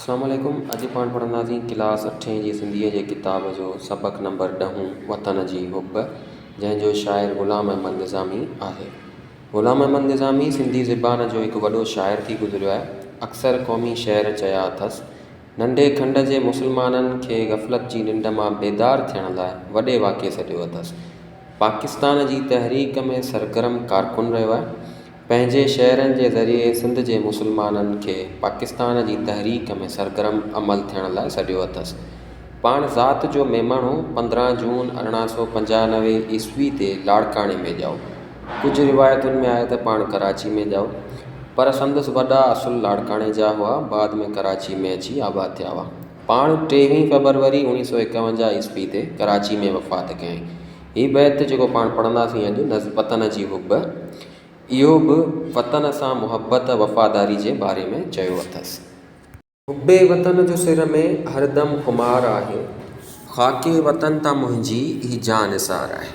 अस्सलाम वालेकुम। अॼु पाण पढ़ंदासीं क्लास 8 जी सिंधीअ जे किताब जो सबक़ नंबर 10 वतन जी हुब, जंहिंजो शाइर ग़ुलाम अहमद निज़ामी आहे। ग़ुलाम अहमद निज़ामी सिंधी ज़बान जो हिकु वॾो शाइर थी गुज़रियो आहे। अक्सर क़ौमी शहर चया अथसि। नंढे खंड जे मुस्लमाननि खे ग़फ़लत जी निंड मां बेदार थियण लाइ वॾे वाक़े सॾियो अथसि। पाकिस्तान जी तहरीक में सरगर्म कारकुन रहियो आहे। पंहिंजे शहरनि जे ज़रिए सिंध जे मुस्लमाननि खे पाकिस्तान जी तहरीक में सरगर्म अमल थियण लाइ सॾियो अथसि। पाण ज़ात जो मेमणो 15 जून 1895 ईस्वी ते लाड़काणे में ॼाओ। कुझु रिवायतुनि में आहे त पाण कराची में ॼाओ, पर संदसि वॾा असुल लाड़काणे जा हुआ, बाद में कराची में अची आबाद थिया हुआ। पाण 23 फरवरी 1951 ईस्वी ते कराची में वफ़ात कयईं। हीउ बैत जेको पाण पढ़ंदासीं अॼु वतन जी हुब, इहो बि वतन सां मुहबत वफ़ादारी जे बारे में चयो अथसि। हुब्बे वतन जो सिर में हरदम खुमार आहे, ख़ाके वतन तां मुंहिंजी ही जान निसार आहे।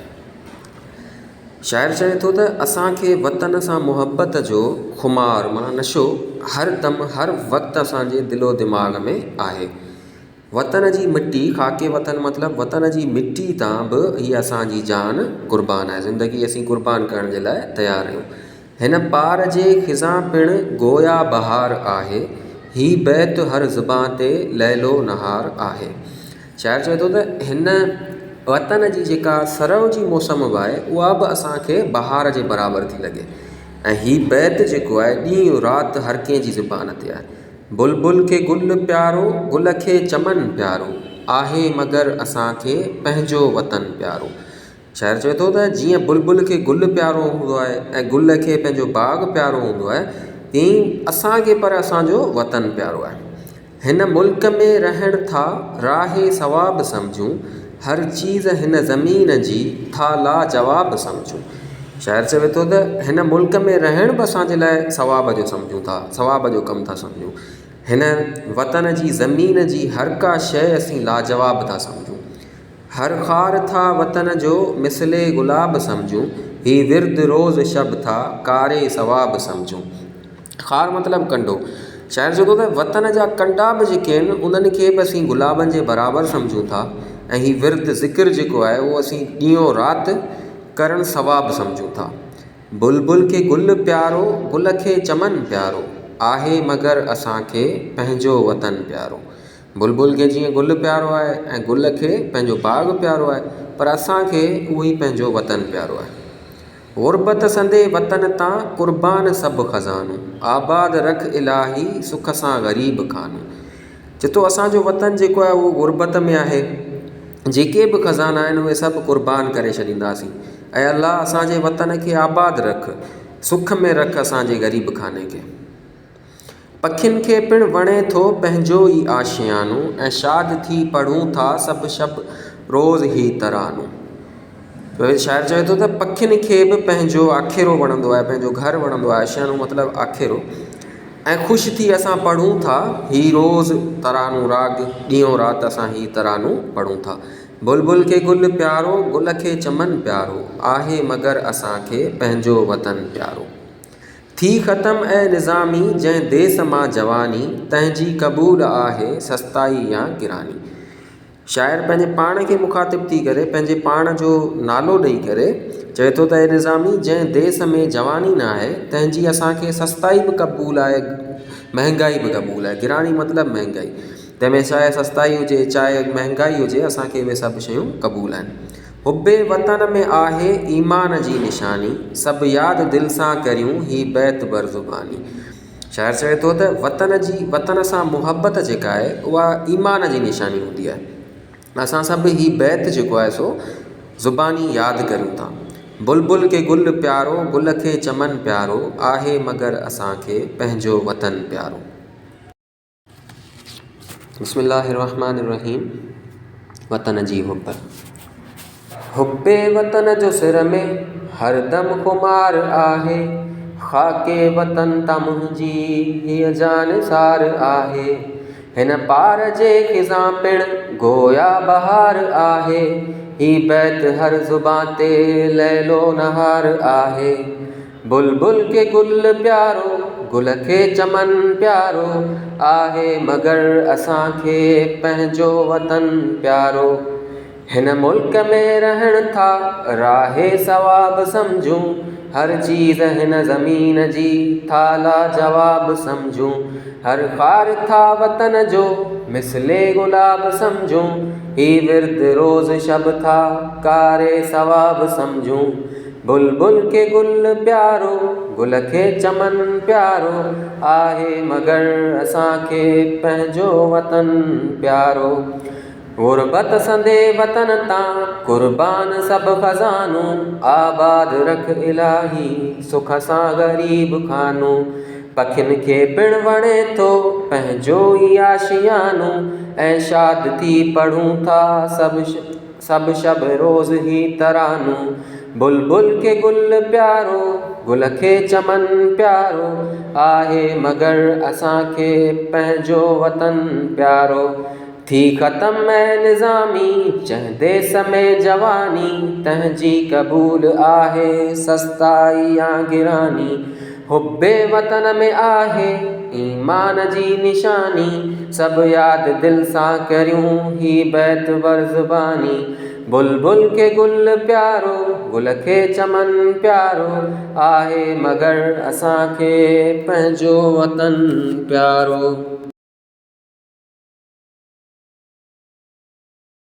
शाइर चए थो त असांखे वतन सां मुहबत जो खुमार माना नशो हरदम हर वक़्तु असांजे दिलो दिमाग़ में आहे। वतन जी मिट्टी, ख़ाके वतन मतिलबु वतन जी मिट्टी तां बि हीअ असांजी जान क़ुर्बान आहे। ज़िंदगी असीं क़ुर्बान करण जे लाइ तयारु आहियूं। हिन पार जे ख़िज़ां पिणु गोया बहार आहे, ही बैत हर ज़ुबान ते लैलो नहार आहे। शाइर चए थो त हिन वतन जी जेका सरव जी मौसम बि आहे उहा बि असांखे बहार जे बराबरि थी लॻे। ऐं हीउ बैत जेको आहे ॾींहुं राति हर कंहिंजी ज़ुबान ते आहे। बुलबुल खे गुल प्यारो, गुल खे चमन प्यारो, आहे मगर असांखे पंहिंजो वतन प्यारो। शाइर चए थो त जीअं बुलबुल खे गुल प्यारो हूंदो आहे ऐं गुल खे पंहिंजो बाग़ प्यारो हूंदो आहे, तीअं असांखे पर असांजो वतन प्यारो आहे। हिन मुल्क में रहण था राहे सवाब सम्झूं, हर चीज़ हिन ज़मीन जी था लाजवाब सम्झूं। शाइर चवे थो त हिन मुल्क में रहण बि असांजे लाइ सवाब जो सम्झूं था, सवाब जो कमु था सम्झूं। हिन वतन जी ज़मीन जी हर का शइ असीं लाजवाब था सम्झूं। हर ख़ार था वतन जो मिसले गुलाब सम्झूं, ही विर्द रोज़ शब था कारे सवाब सम्झूं। ख़ार मतिलबु कंडो। शाइर चए थो त वतन जा कंडा बि जेके आहिनि उन्हनि खे बि असीं गुलाबनि जे बराबरि सम्झूं था, ऐं हीउ विर्द ज़िक्र जेको आहे उहो असीं ॾींहों राति करणु सवाब सम्झूं था। बुलबुल खे गुल प्यारो, गुल खे चमन प्यारो, आहे मगर असांखे पंहिंजो वतन प्यारो। बुलबुल खे जीअं गुल प्यारो आहे ऐं गुल खे पंहिंजो बाग़ प्यारो आहे, पर असांखे उहो ई पंहिंजो वतन प्यारो आहे। ग़ुरबत संदे वतन तां क़ुर्बान सभु ख़ज़ानूं, आबाद रख इलाही सुख सां ग़रीब खानूं। जेतो असांजो वतन जेको आहे उहो ग़ुरबत में आहे, जेके बि ख़ज़ाना आहिनि उहे सभु क़ुर्बान करे छॾींदासीं। ऐं अलाह असांजे वतन खे आबाद रख, सुख में रख असांजे ग़रीब खाने खे। पखियुनि खे पिणु वणे थो पंहिंजो ई आशियानो, ऐं शाद थी पढ़ूं था सभु शब रोज़ ई तरानो। शाइर चवे थो त पखियुनि खे बि पंहिंजो आखेरो वणंदो आहे, पंहिंजो घरु वणंदो आहे। आशियानो मतिलबु आखेरो। ऐं ख़ुशि थी असां पढ़ूं था ही रोज़ तरानो राग, ॾींहों राति असां ही तरानो पढ़ूं था। बुलबुल खे गुल प्यारो, गुल खे चमन प्यारो, आहे मगर असांखे पंहिंजो वतन प्यारो। थी ख़तम ऐं निज़ामी जंहिं देस मां जवानी, तंहिंजी क़बूल आहे सस्ताई या किरानी। शाइर पंहिंजे पाण खे मुखातिब थी करे, पंहिंजे पाण जो नालो ॾेई करे चए थो त हे निज़ामी जंहिं देस में जवानी न आहे, तंहिंजी असांखे सस्ताई बि क़बूल आहे, महांगाई बि क़बूल आहे। किरानी मतिलबु महांगाई। तंहिंमें चाहे सस्ताई हुजे चाहे महांगाई हुजे, असांखे उहे सभु शयूं क़बूल आहिनि। हुब्बे वतन में आहे ईमान जी निशानी, सभु यादि दिलि सां करियूं ही बैत बर ज़ुबानी। शाइर चवे थो त वतन सां मुहबत जेका आहे उहा ईमान जी निशानी हूंदी आहे। असां सभु ही बैत जेको आहे सो ज़ुबानी यादि करियूं था। बुलबुल खे गुल प्यारो, गुल खे चमन प्यारो, आहे मगर असांखे पंहिंजो वतन प्यारो। बिस्मिल्लाहिर्रहमानिर्रहीम। वतन जी हुब। हुब्बे वतन जो सिर में हरदम खुमार आहे, ख़ाके वतन तां मुंहिंजी हीअ जान निसार आहे। हिन पार जे ख़िज़ां पिणु गोया बहार आहे, ही बैत हर ज़ुबान ते लैलो नहार आहे। बुलबुल के गुल प्यारो गुल खे चमन प्यारो आहे मगर असांखे पंहिंजो वतन प्यारो। हिन मुल्क में रहण था राहे सवाब समझूं, हर चीज़ हिन ज़मीन जी था लाजवाब समझूं। हर ख़ार था वतन जो मिसले गुलाब समझूं, ही विर्द रोज़ शब था कारे सवाब समझूं। बुलबुल के गुल प्यारो गुल खे चमन प्यारो आहे मगर असांखे पंहिंजो वतन प्यारो। गुरबत संदे वतन तां कुर्बान सभु ख़ज़ानूं, आबाद रख इलाही सुख सां ग़रीब खानूं। पखियुनि खे पिणु वणे थो पंहिंजो ई आशियानो, ऐं शाद थी पढ़ूं था सभु शब रोज़ ही तरानूं। बुलबुल के गुल प्यारो गुल खे चमन प्यारो आहे मगर असांखे पंहिंजो वतन प्यारो। थी ख़तम ऐं निज़ामी जंहिं देस में जवानी, तंहिंजी क़बूल आहे सस्ताई या गिरानी। हुब्बे वतन में आहे ईमान जी निशानी, सभु यादि दिलि सां करियूं ही बैत वर ज़ुबानी। बुलबुल के गुल प्यारो गुल खे चमन प्यारो आहे मगर असांखे पंहिंजो वतन प्यारो।